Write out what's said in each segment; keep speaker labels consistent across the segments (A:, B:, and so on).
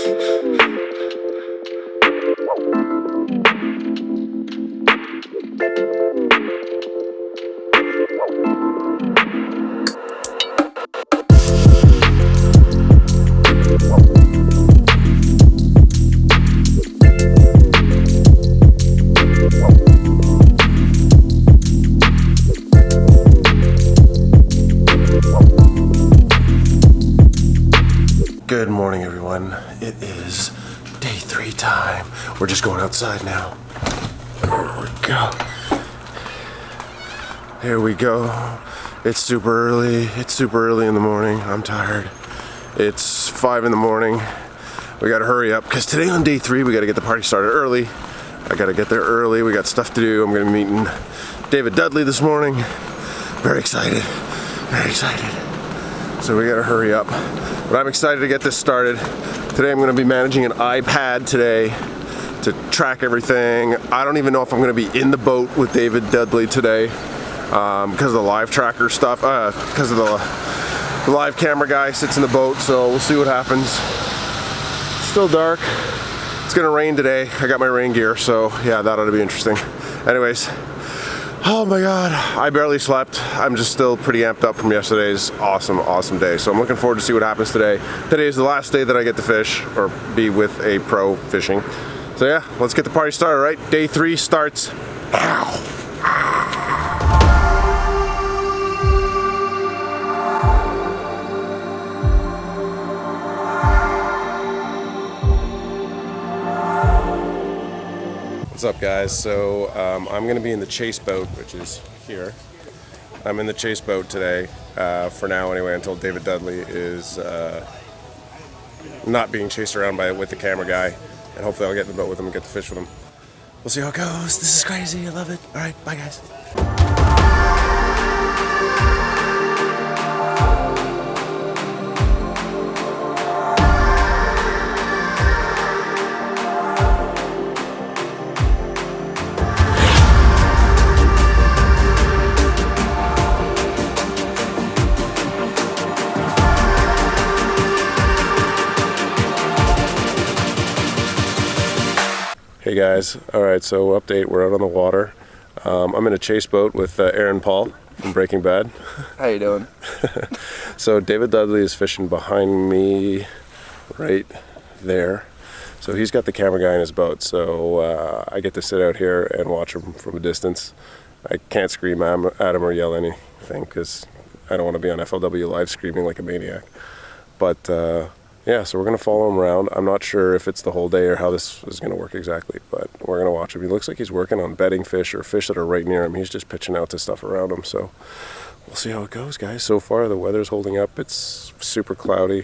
A: Good morning, everyone. It is day 3 time. We're just going outside now. There we go. Here we go. It's super early. It's super early in the morning. I'm tired. It's 5 in the morning. We gotta hurry up because today on day 3 we gotta get the party started early. I gotta get there early. We got stuff to do. I'm gonna be meeting David Dudley this morning. Very excited. Very excited. So we gotta hurry up. But I'm excited to get this started. Today I'm gonna be managing an iPad today to track everything. I don't even know if I'm gonna be in the boat with David Dudley today because of the live tracker stuff, because of the live camera guy sits in the boat, so we'll see what happens. It's still dark. It's gonna rain today. I got my rain gear, so yeah, that ought to be interesting. Anyways, oh my God, I barely slept. I'm just still pretty amped up from yesterday's awesome day. So I'm looking forward to see what happens today. Today is the last day that I get to fish or be with a pro fishing. So yeah, let's get the party started, right? Day 3 starts now. What's up, guys? So I'm gonna be in the chase boat, which is here. I'm in the chase boat today, for now anyway, until David Dudley is not being chased around with the camera guy, and hopefully I'll get in the boat with him and get to fish with him. We'll see how it goes. This is crazy. I love it. All right, bye guys. Hey guys, alright, so update, we're out on the water. I'm in a chase boat with Aaron Paul from Breaking Bad.
B: How you doing?
A: So David Dudley is fishing behind me right there. So he's got the camera guy in his boat, so I get to sit out here and watch him from a distance. I can't scream at him or yell anything because I don't want to be on FLW Live screaming like a maniac. But yeah, so we're going to follow him around. I'm not sure if it's the whole day or how this is going to work exactly, but we're going to watch him. He looks like he's working on bedding fish or fish that are right near him. He's just pitching out to stuff around him, so we'll see how it goes, guys. So far, the weather's holding up. It's super cloudy.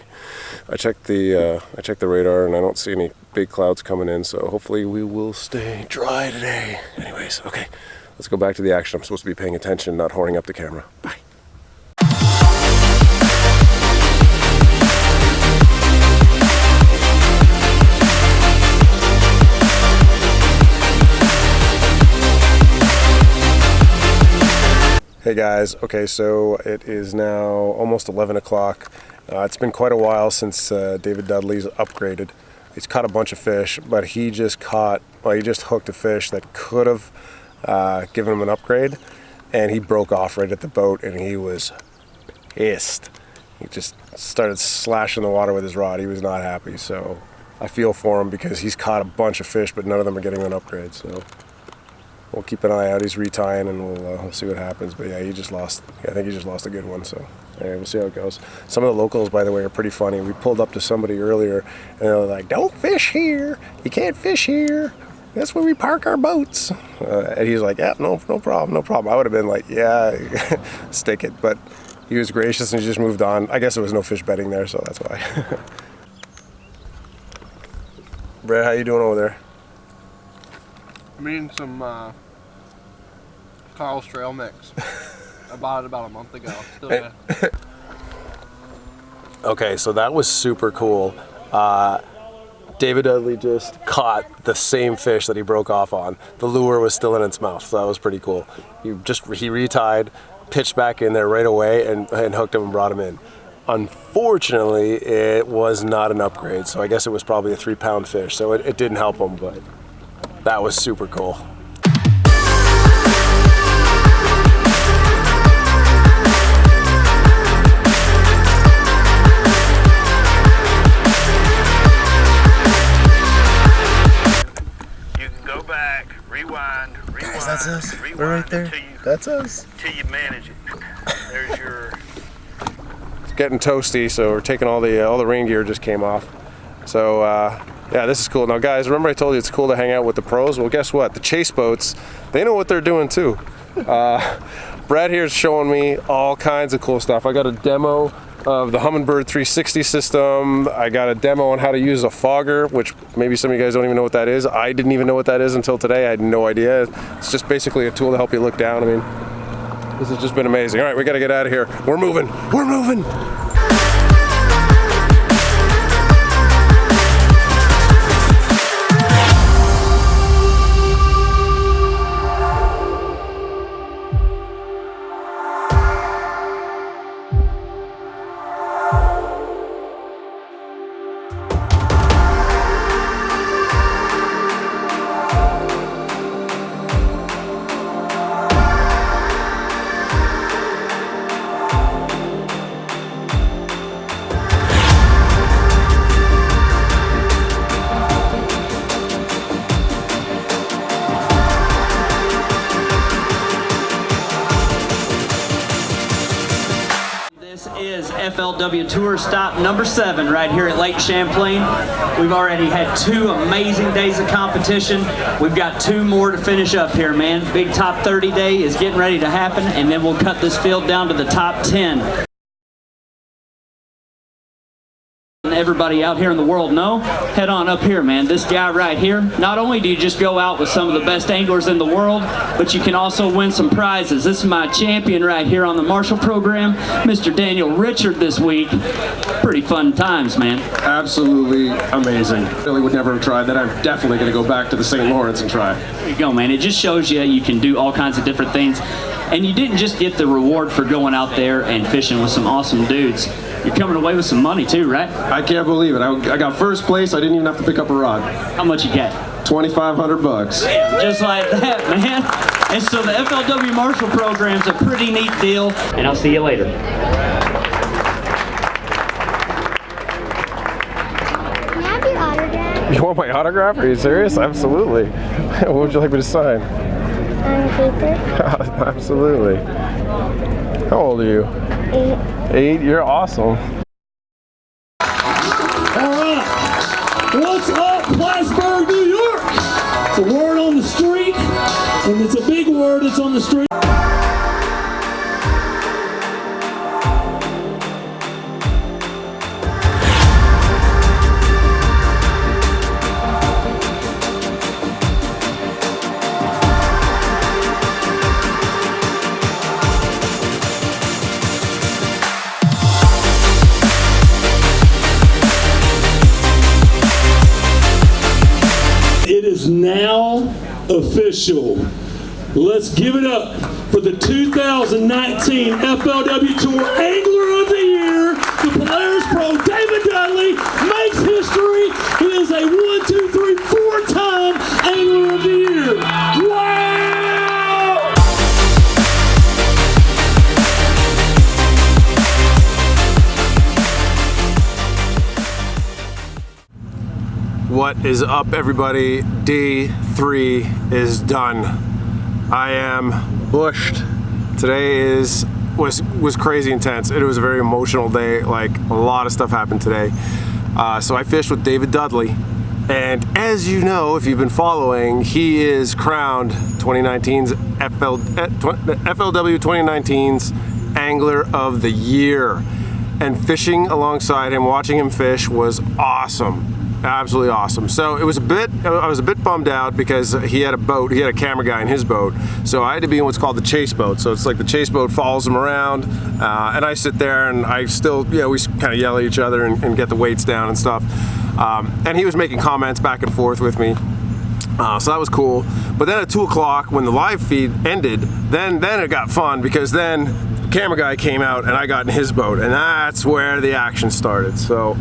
A: I checked the radar, and I don't see any big clouds coming in, so hopefully we will stay dry today. Anyways, okay, let's go back to the action. I'm supposed to be paying attention, not whoring up the camera. Bye. Hey guys, okay, so it is now almost 11 o'clock. It's been quite a while since David Dudley's upgraded. He's caught a bunch of fish, but he just hooked a fish that could have given him an upgrade, and he broke off right at the boat, and he was pissed. He just started slashing the water with his rod. He was not happy, so I feel for him because he's caught a bunch of fish, but none of them are getting an upgrade, so we'll keep an eye out. He's retying, and we'll see what happens. But yeah, I think he just lost a good one. So anyway, we'll see how it goes. Some of the locals, by the way, are pretty funny. We pulled up to somebody earlier, and they were like, "Don't fish here. You can't fish here. That's where we park our boats." And he's like, "Yeah, no problem, no problem." I would have been like, "Yeah, stick it." But he was gracious, and he just moved on. I guess there was no fish bedding there, so that's why. Brad, how you doing over there?
B: I'm eating some Carl's Trail mix. I bought it about a month ago. Still good.
A: Okay, so that was super cool. David Dudley just caught the same fish that he broke off on. The lure was still in its mouth, so that was pretty cool. He retied, pitched back in there right away, and hooked him and brought him in. Unfortunately, it was not an upgrade, so I guess it was probably a 3-pound fish, so it didn't help him, but that was super cool.
C: Rewind.
A: Guys, that's us. We're right there. That's us.
C: Till you manage it. There's your.
A: It's getting toasty, so we're taking all the rain gear just came off. So yeah, this is cool. Now, guys, remember I told you it's cool to hang out with the pros? Well, guess what? The chase boats, they know what they're doing too. Brad here is showing me all kinds of cool stuff. I got a demo of the Humminbird 360 system. I got a demo on how to use a fogger, which maybe some of you guys don't even know what that is. I didn't even know what that is until today. I had no idea. It's just basically a tool to help you look down. I mean, this has just been amazing. All right, we got to get out of here. We're moving. We're moving.
D: FLW Tour stop number 7 right here at Lake Champlain. We've already had 2 amazing days of competition. We've got 2 more to finish up here, man. Big top 30 day is getting ready to happen, and then we'll cut this field down to the top 10. Everybody out here in the world know, head on up here, man. This guy right here, not only do you just go out with some of the best anglers in the world, but you can also win some prizes. This is my champion right here on the Marshal program, Mr. Daniel Richard this week. Pretty fun times, man.
E: Absolutely amazing. Really would never have tried that. I'm definitely going to go back to the St. Lawrence and try.
D: There you go, man. It just shows you can do all kinds of different things. And you didn't just get the reward for going out there and fishing with some awesome dudes. You're coming away with some money too, right?
E: I can't believe it. I got first place. I didn't even have to pick up a rod.
D: How much you get?
E: $2,500.
D: Just like that, man. And so the FLW Marshal program's a pretty neat deal. And I'll see you later.
F: Can I have your autograph?
A: You want my autograph? Are you serious? Absolutely. What would you like me to sign?
F: Paper.
A: Absolutely. How old are you? 8. You're awesome.
G: Alright, what's up, Plattsburgh, New York? It's a word on the street, and it's a big word that's on the street. Now official. Let's give it up for the 2019 FLW Tour Angler of the Year, the Polaris Pro David Dudley makes history. He is a 1, 2, 3, 4-time Angler of the Year. Wow!
A: What is up, everybody? Day 3 is done. I am bushed. Today was crazy intense. It was a very emotional day. Like, a lot of stuff happened today. So I fished with David Dudley, and as you know, if you've been following, he is crowned 2019's FLW 2019's Angler of the Year. And fishing alongside him, watching him fish was awesome. Absolutely awesome. So I was a bit bummed out because he had a boat, he had a camera guy in his boat, so I had to be in what's called the chase boat. So it's like the chase boat follows him around, and I sit there and I still, we kind of yell at each other and get the weights down and stuff. And he was making comments back and forth with me. So that was cool. But then at 2 o'clock when the live feed ended, then it got fun, because then camera guy came out and I got in his boat, and that's where the action started. So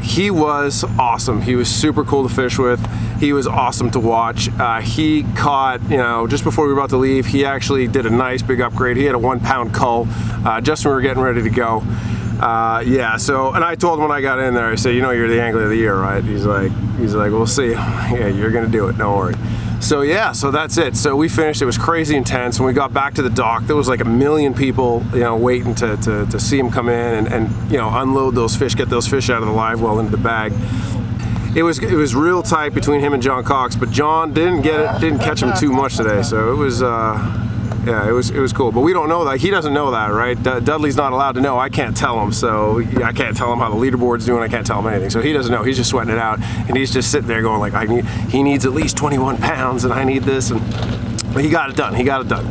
A: he was awesome. He was super cool to fish with. He was awesome to watch. He caught, you know, just before we were about to leave, he actually did a nice big upgrade. He had a 1 pound cull just when we were getting ready to go. Yeah, so, and I told him when I got in there, I said, you know, you're the angler of the year, right? He's like, we'll see. Yeah, you're gonna do it, don't worry. So yeah, so that's it. So we finished, it was crazy intense. When we got back to the dock, there was like 1 million people, you know, waiting to see him come in and you know, unload those fish, get those fish out of the live well into the bag. It was real tight between him and John Cox, but John didn't catch him too much today, so it was yeah, it was cool. But we don't know that. He doesn't know that, right? Dudley's not allowed to know. I can't tell him, so I can't tell him how the leaderboard's doing. I can't tell him anything. So he doesn't know. He's just sweating it out, and he's just sitting there going like, he needs at least 21 pounds, and I need this, and but he got it done. He got it done.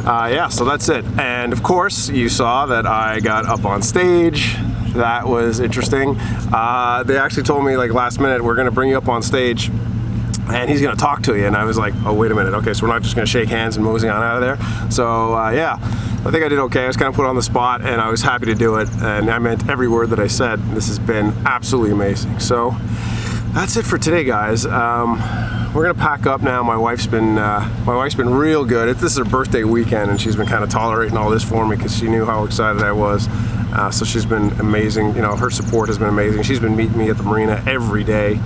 A: Yeah, so that's it. And of course, you saw that I got up on stage. That was interesting. They actually told me like last minute, we're gonna bring you up on stage and he's gonna talk to you. And I was like, oh, wait a minute. Okay, so we're not just gonna shake hands and mosey on out of there. So yeah, I think I did okay. I was kind of put on the spot and I was happy to do it. And I meant every word that I said. This has been absolutely amazing. So that's it for today, guys. We're gonna pack up now. My wife's been real good. This is her birthday weekend, and she's been kind of tolerating all this for me because she knew how excited I was. So she's been amazing. You know, her support has been amazing. She's been meeting me at the marina every day,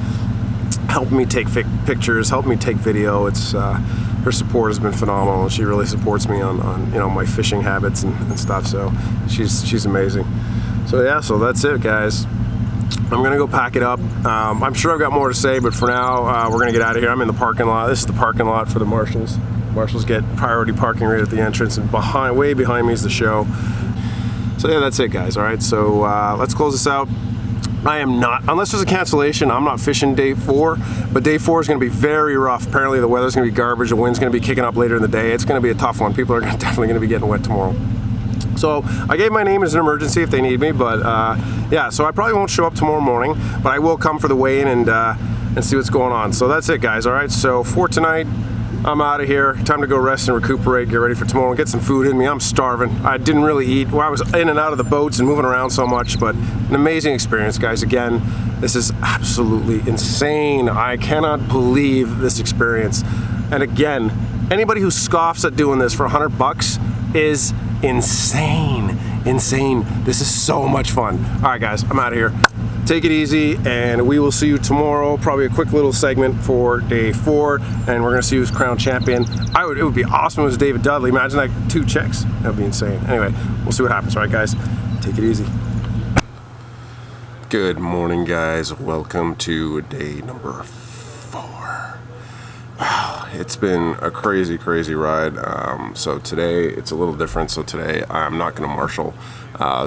A: helping me take pictures, helping me take video. It's her support has been phenomenal, and she really supports me on you know, my fishing habits and stuff. So she's amazing. So yeah, so that's it, guys. I'm gonna go pack it up. I'm sure I've got more to say, but for now, we're gonna get out of here. I'm in the parking lot. This is the parking lot for the Marshals. Marshals get priority parking right at the entrance, and way behind me is the show. So yeah, that's it, guys. All right, so let's close this out. I am not, unless there's a cancellation, I'm not fishing day 4, but day 4 is going to be very rough. Apparently the weather's going to be garbage, the wind's going to be kicking up later in the day. It's going to be a tough one. People are definitely going to be getting wet tomorrow. So I gave my name as an emergency if they need me, but yeah, so I probably won't show up tomorrow morning, but I will come for the weigh-in and see what's going on. So that's it, guys. All right, so for tonight, I'm out of here. Time to go rest and recuperate, get ready for tomorrow, and get some food in me. I'm starving. I didn't really eat. Well, I was in and out of the boats and moving around so much, but an amazing experience, guys. Again, this is absolutely insane. I cannot believe this experience. And again, anybody who scoffs at doing this for $100 is insane. Insane. This is so much fun. All right, guys, I'm out of here. Take it easy, and we will see you tomorrow. Probably a quick little segment for day 4, and we're gonna see who's crowned champion. It would be awesome if it was David Dudley. Imagine like 2 chicks. That would be insane. Anyway, we'll see what happens. All right, guys, take it easy. Good morning, guys. Welcome to day number 4. Wow, it's been a crazy ride. So today it's a little different. So today I'm not going to marshal.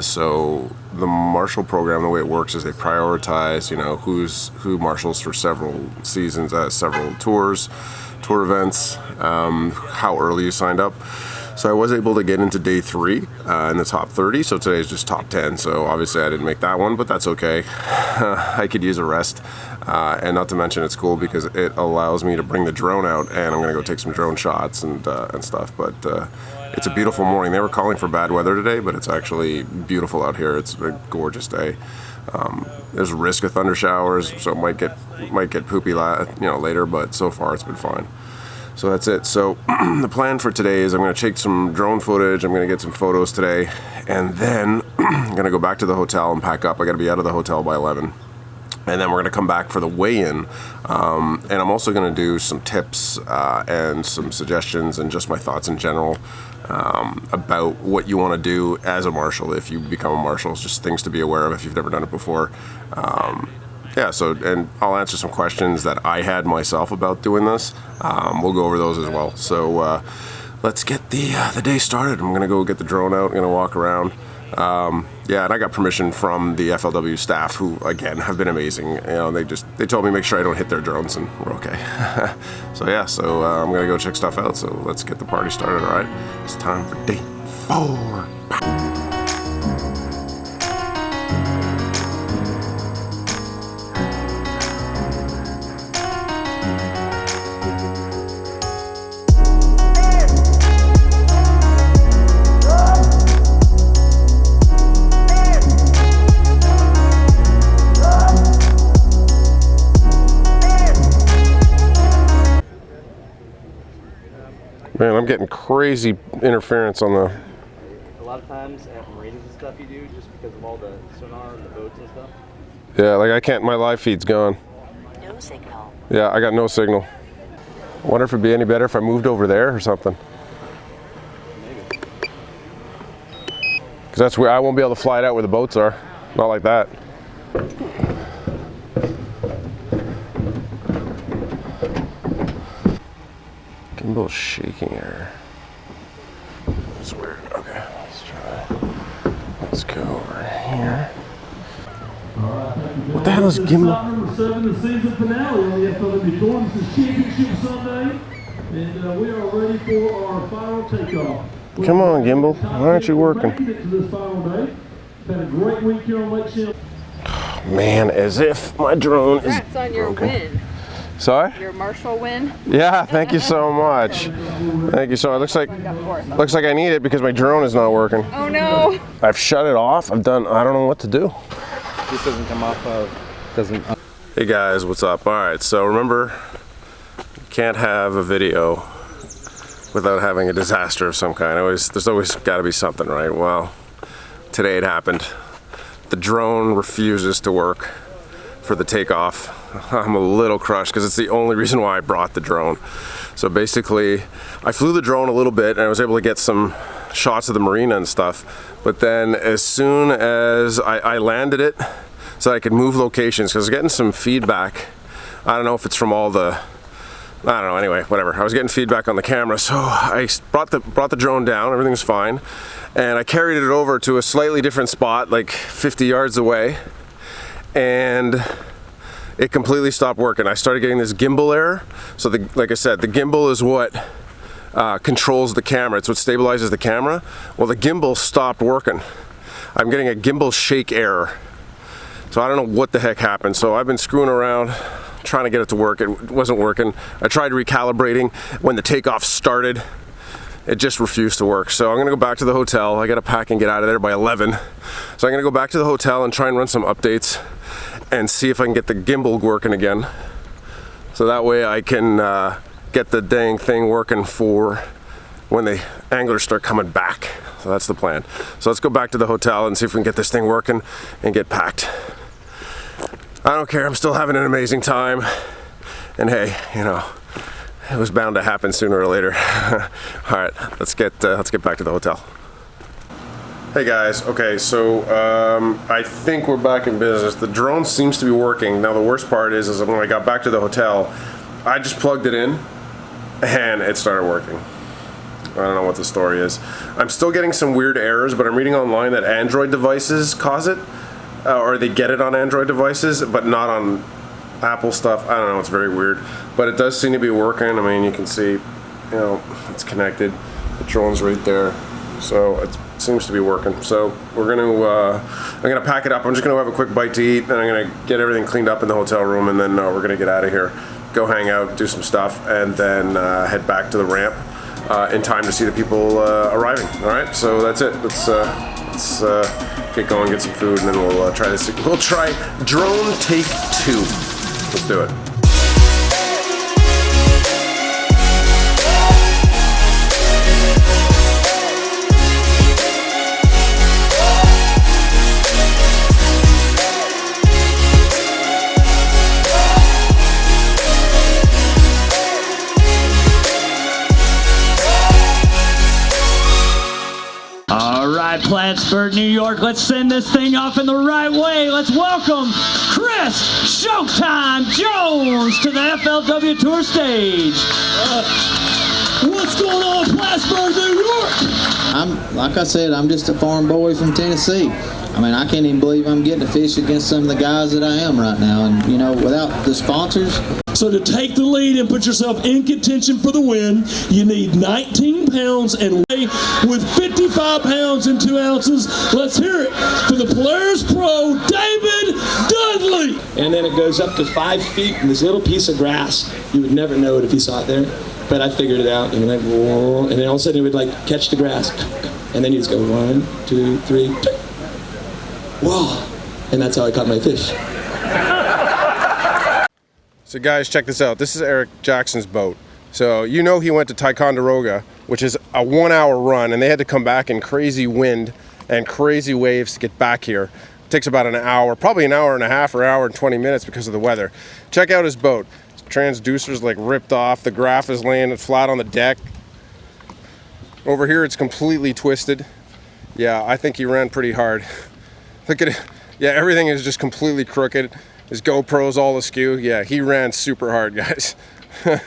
A: So the Marshal program, the way it works is they prioritize, you know, who marshals for several seasons, several tour events, how early you signed up. So I was able to get into day 3 in the top 30. So today's just top 10. So obviously I didn't make that one, but that's okay. I could use a rest. And not to mention it's cool because it allows me to bring the drone out, and I'm gonna go take some drone shots and stuff. But it's a beautiful morning. They were calling for bad weather today, but it's actually beautiful out here. It's a gorgeous day. There's a risk of thunder showers, so it might get poopy, you know, later. But so far it's been fine. So that's it. So the plan for today is I'm going to take some drone footage. I'm going to get some photos today, and then I'm going to go back to the hotel and pack up. I got to be out of the hotel by 11. And then we're going to come back for the weigh-in, and I'm also going to do some tips and some suggestions and just my thoughts in general about what you want to do as a marshal if you become a marshal. It's just things to be aware of if you've never done it before. Yeah, so, and I'll answer some questions that I had myself about doing this. We'll go over those as well. So let's get the day started. I'm going to go get the drone out. I'm going to walk around. Yeah, and I got permission from the FLW staff, who again have been amazing. You know, they told me make sure I don't hit their drones, and we're okay. So yeah, so I'm gonna go check stuff out. So let's get the party started. All right, it's time for day 4. Man, I'm getting crazy interference on the...
H: A lot of times at marinas and stuff you do, just because of all the sonar and the boats and stuff.
A: Yeah, like I can't, my live feed's gone.
I: No signal.
A: Yeah, I got no signal. I wonder if it'd be any better if I moved over there or something.
H: Maybe.
A: Because that's where I won't be able to fly it out where the boats are. Not like that. Gimbal's shaking here. That's weird. Okay, let's try. Let's go over here. What the hell is gimbal?
G: Stop number 7, the season finale on the FLW Tour. This is Championship Sunday, and we are ready for our final takeoff.
A: Come on, gimbal. Why aren't you working?
G: Making it to this final day. Had a great week here on Lake Champlain.
A: Man, as if my drone is
J: Congrats on your win.
A: Sorry?
J: Your Marshal win.
A: Yeah, thank you so much. Thank you so much. Looks like I need it because my drone is not working.
J: Oh no.
A: I've shut it off. I don't know what to do.
H: This doesn't come off of,
A: Hey guys, what's up? All right, so remember, you can't have a video without having a disaster of some kind. There's always got to be something, right? Well, today it happened. The drone refuses to work for the takeoff. I'm a little crushed because it's the only reason why I brought the drone. So basically, I flew the drone a little bit and I was able to get some shots of the marina and stuff. But then as soon as I landed it so that I could move locations, because I was getting some feedback. I don't know if it's from all the, I don't know, anyway, whatever. I was getting feedback on the camera, so I brought the drone down, everything was fine. And I carried it over to a slightly different spot, like 50 yards away. And it completely stopped working. I started getting this gimbal error. So like I said, the gimbal is what controls the camera. It's what stabilizes the camera. Well, the gimbal stopped working. I'm getting a gimbal shake error. So I don't know what the heck happened. So I've been screwing around, trying to get it to work. It wasn't working. I tried recalibrating. When the takeoff started, it just refused to work. So I'm gonna go back to the hotel. I gotta pack and get out of there by 11. So I'm gonna go back to the hotel and try and run some updates and see if I can get the gimbal working again. So that way I can get the dang thing working for when the anglers start coming back. So that's the plan. So let's go back to the hotel and see if we can get this thing working and get packed. I don't care, I'm still having an amazing time. And hey, you know, it was bound to happen sooner or later. All right, let's get back to the hotel. Hey guys, okay, so I think we're back in business. The drone seems to be working. Now the worst part is when I got back to the hotel, I just plugged it in and it started working. I don't know what the story is. I'm still getting some weird errors, but I'm reading online that Android devices cause it, or they get it on Android devices, but not on Apple stuff. I don't know, it's very weird. But it does seem to be working. I mean, you can see, you know, it's connected. The drone's right there. So it seems to be working. So we're I'm gonna pack it up. I'm just gonna have a quick bite to eat, and I'm gonna get everything cleaned up in the hotel room, and then we're gonna get out of here, go hang out, do some stuff, and then head back to the ramp in time to see the people arriving. All right, so that's it. Let's get going, get some food, and then we'll try this. We'll try drone take 2. Let's do it.
D: Plattsburgh, New York. Let's send this thing off in the right way. Let's welcome Chris Showtime Jones to the FLW Tour stage.
G: What's going on, Plattsburgh, New York?
K: Like I said, I'm just a farm boy from Tennessee. I mean, I can't even believe I'm getting to fish against some of the guys that I am right now. And, you know, without the sponsors.
G: So to take the lead and put yourself in contention for the win, you need 19 pounds and weigh with 55 pounds and 2 ounces. Let's hear it for the Polaris Pro, David Dudley.
E: And then it goes up to 5 feet in this little piece of grass. You would never know it if you saw it there. But I figured it out, and then all of a sudden it would like catch the grass. And then you just go 1, 2, 3, whoa. And that's how I caught my fish.
A: So guys, check this out. This is Eric Jackson's boat. So you know he went to Ticonderoga, which is a 1 hour run, and they had to come back in crazy wind and crazy waves to get back here. It takes about an hour, probably an hour and a half or hour and 20 minutes because of the weather. Check out his boat. His transducer's like ripped off. The graph is laying flat on the deck. Over here it's completely twisted. Yeah, I think he ran pretty hard. Look at it. Yeah, everything is just completely crooked. His GoPro's all askew. Yeah, he ran super hard, guys.
G: 10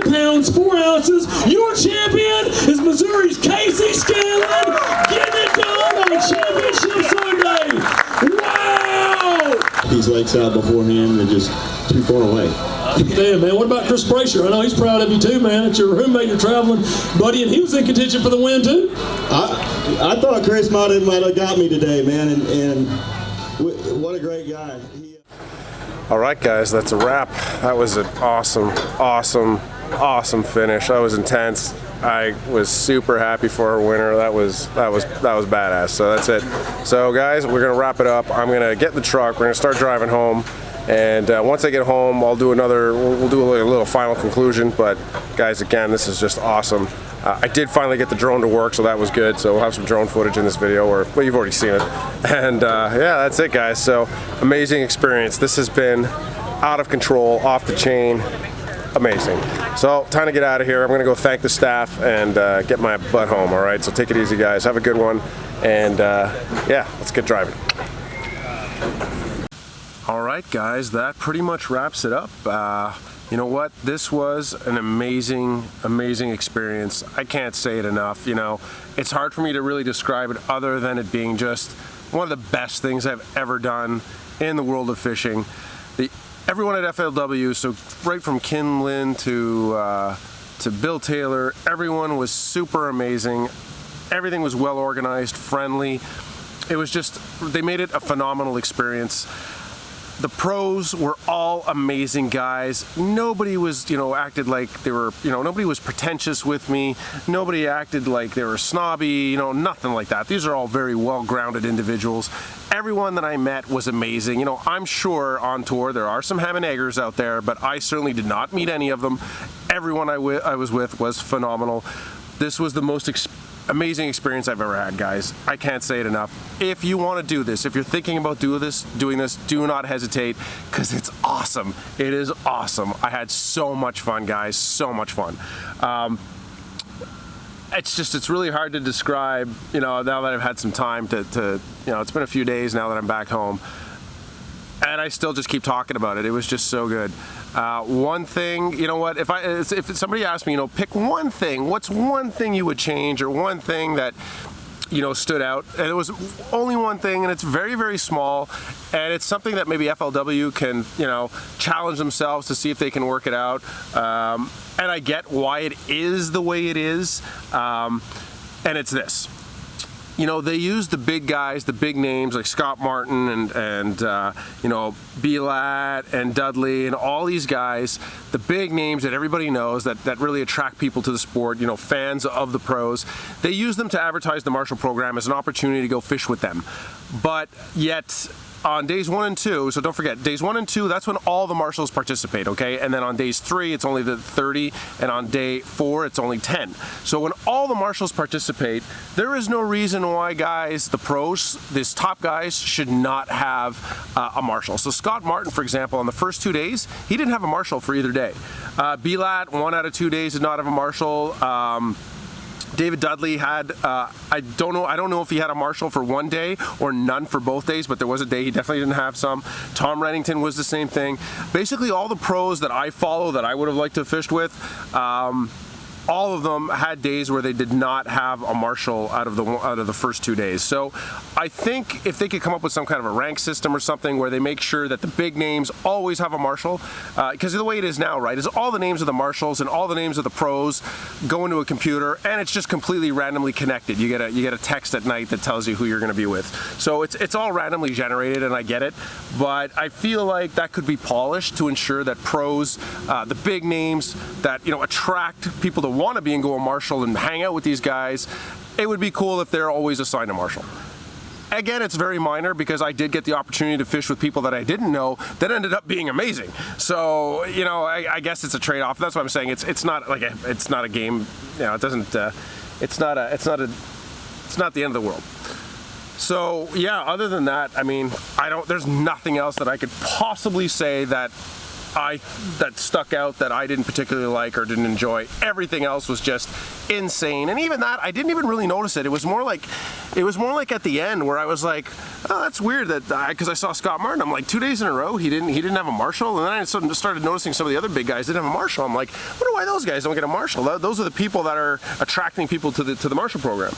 G: pounds, 4 ounces. Your champion is Missouri's Casey Scanlon, getting it done on Championship Sunday. Wow!
I: These lakes out beforehand, they're just too far away.
G: Damn, man. What about Chris Brasher? I know he's proud of you too, man. It's your roommate, your traveling buddy, and he was in contention for the win too.
I: I thought Chris might have got me today, man, and what a great guy.
A: All right, guys, that's a wrap. That was an awesome finish. That was intense. I was super happy for our winner. That was badass. So that's it. So guys, we're gonna wrap it up. I'm gonna get in the truck. We're gonna start driving home. And once I get home, I'll do we'll do a little final conclusion. But guys, again, this is just awesome. I did finally get the drone to work, so that was good. So we'll have some drone footage in this video, well, you've already seen it. And yeah, that's it, guys. So amazing experience. This has been out of control, off the chain, amazing. So time to get out of here. I'm gonna go thank the staff and get my butt home. All right, so take it easy, guys. Have a good one. And yeah, let's get driving. All right, guys, that pretty much wraps it up. You know what? This was an amazing experience. I can't say it enough. You know, it's hard for me to really describe it other than it being just one of the best things I've ever done in the world of fishing. Everyone at FLW, so right from Kim Lynn to Bill Taylor, everyone was super amazing. Everything was well organized, friendly. It was just, they made it a phenomenal experience. The pros were all amazing guys. Nobody was, acted like they were, nobody was pretentious with me. Nobody acted like they were snobby, nothing like that. These are all very well-grounded individuals. Everyone that I met was amazing. I'm sure on tour there are some ham and eggers out there, but I certainly did not meet any of them. Everyone I was with was phenomenal. This was the most amazing experience I've ever had, guys. I can't say it enough. If you want to do this, if you're thinking about doing this, do not hesitate, because it's awesome. It is awesome. I had so much fun, guys. So much fun. It's really hard to describe, now that I've had some time to it's been a few days now that I'm back home, and I still just keep talking about it. It was just so good. One thing, if somebody asked me, pick one thing, what's one thing you would change, or one thing that, stood out, and it was only one thing, and it's very, very small, and it's something that maybe FLW can, challenge themselves to see if they can work it out. And I get why it is the way it is, and it's this. They use the big guys, the big names like Scott Martin and Belat and Dudley and all these guys, the big names that everybody knows that really attract people to the sport, fans of the pros. They use them to advertise the Marshal program as an opportunity to go fish with them. But yet, on days 1 and 2, so don't forget, days 1 and 2, that's when all the marshals participate, okay? And then on days 3, it's only the 30, and on day 4, it's only 10. So when all the marshals participate, there is no reason why guys, the pros, these top guys, should not have a marshal. So Scott Martin, for example, on the first 2 days, he didn't have a marshal for either day. Belat, 1 out of 2 days, did not have a marshal. David Dudley had, I don't know if he had a marshal for 1 day or none for both days, but there was a day he definitely didn't have some. Tom Reddington was the same thing. Basically all the pros that I follow that I would have liked to have fished with, all of them had days where they did not have a marshal out of the first 2 days. So I think if they could come up with some kind of a rank system or something where they make sure that the big names always have a marshal, because the way it is now, right, is all the names of the marshals and all the names of the pros go into a computer, and it's just completely randomly connected. You get a text at night that tells you who you're going to be with. So it's all randomly generated, and I get it, but I feel like that could be polished to ensure that pros, the big names that attract people to want to be and go a marshal and hang out with these guys, it would be cool if they're always assigned a marshal. again, it's very minor because I did get the opportunity to fish with people that I didn't know that ended up being amazing. So, you know, I guess it's a trade-off. That's what I'm saying. It's not like it's not a game. You know, it doesn't. It's not the end of the world. So yeah, other than that, I mean, there's nothing else that I could possibly say that stuck out that I didn't particularly like or didn't enjoy. Everything else was just insane, and even that I didn't even really notice it. It was more like at the end where I was like, oh, that's weird that because I saw Scott Martin, I'm like 2 days in a row he didn't have a Marshal, and then I started noticing some of the other big guys didn't have a Marshal. I'm like, I wonder why those guys don't get a Marshal. Those are the people that are attracting people to the Marshal program.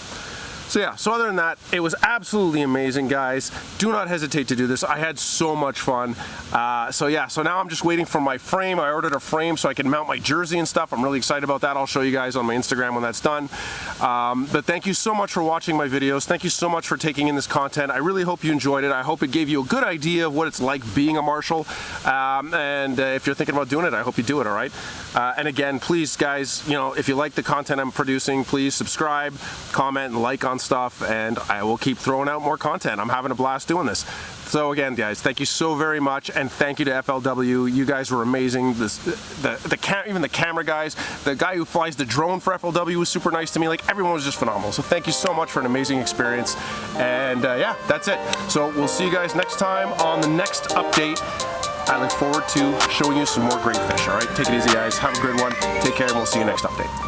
A: So yeah, so other than that, it was absolutely amazing, guys. Do not hesitate to do this. I had so much fun. So yeah, so now I'm just waiting for my frame. I ordered a frame so I can mount my jersey and stuff. I'm really excited about that. I'll show you guys on my Instagram when that's done. But thank you so much for watching my videos. Thank you so much for taking in this content. I really hope you enjoyed it. I hope it gave you a good idea of what it's like being a Marshal. And if you're thinking about doing it, I hope you do it, all right? And again, please, guys, you know, if you like the content I'm producing, please subscribe, comment, and like on stuff, and I will keep throwing out more content. I'm having a blast doing this. So again, guys, thank you so very much, and thank you to FLW. You guys were amazing. Even the camera guys, the guy who flies the drone for FLW was super nice to me. Like, everyone was just phenomenal. So thank you so much for an amazing experience. And yeah, that's it. So we'll see you guys next time on the next update. I look forward to showing you some more great fish. All right, take it easy, guys. Have a good one. Take care, and we'll see you next update.